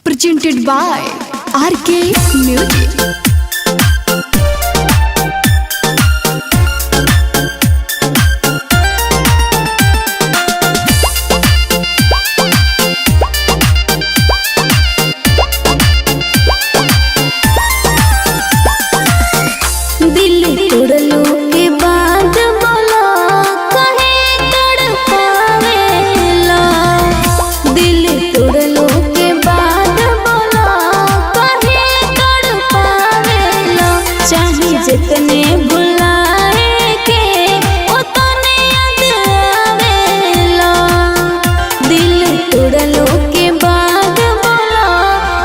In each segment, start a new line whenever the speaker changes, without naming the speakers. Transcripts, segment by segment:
presented by RK Music.
जितने बुलाए के उतने याद आवेला, दिल तोड़लो के बाद बोला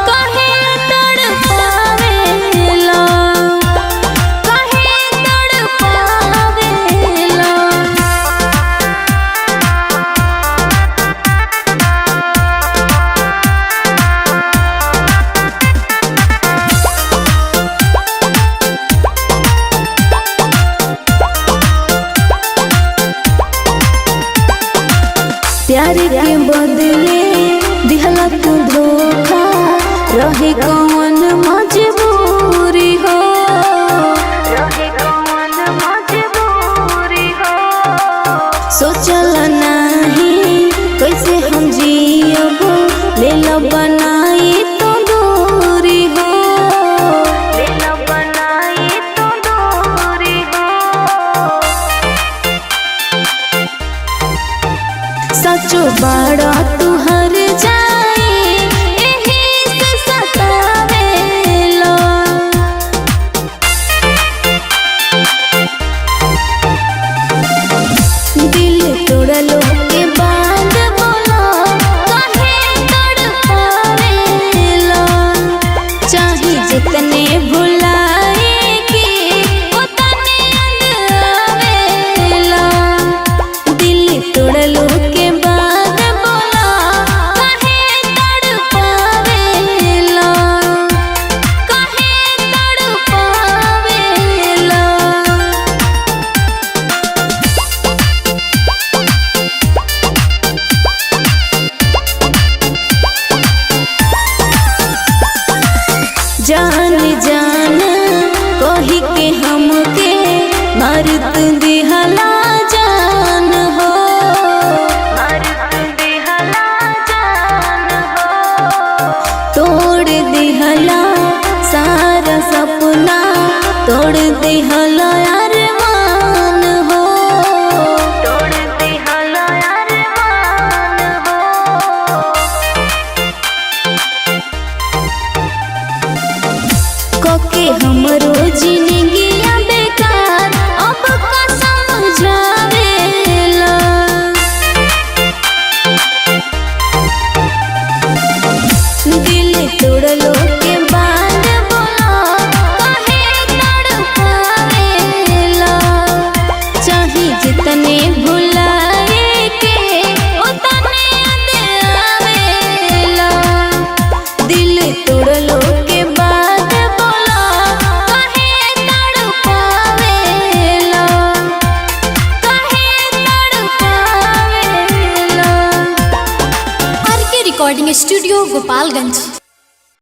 काहे तड़पावेला, काहे तड़पावेला। प्यार के बदले दिहला तू धोखा, रहे कौन मजबूरी हो, रहे कौन मजबूरी हो। सोचल नहीं कैसे हम जियब, ले लो बनाई तो दूरी हो, ले लो बनाई तो दूरी हो। सचो बड़ा तू हर जाए एही से सतावेला, दिल तोड़लो के बाद बोला काहे तड़पावेला, चाहे जितने भुलाए के उतने याद आवेला, दिल तोड़लो के बाद बोला काहे तड़पावेला, काहे तड़पावेला। जान जान कही के हमके मरत दिहला जान हो, मरत दिहला जान हो। तोड़ दिहला सारा सपना, तोड़ दिहला अरमान हो, तोड़ दिहला अरमान हो। कोके हमरो जिंदगिया बेकार अब का समझावेला, दिल तोड़लो के बाद बोला काहे तड़पावेला, चाहे जितने भुलाए के उतने याद आवेला, दिल तोड़लो के बाद बोला काहे तड़पावेला, काहे तड़पावेला।
RK Recording Studio, Gopalganj।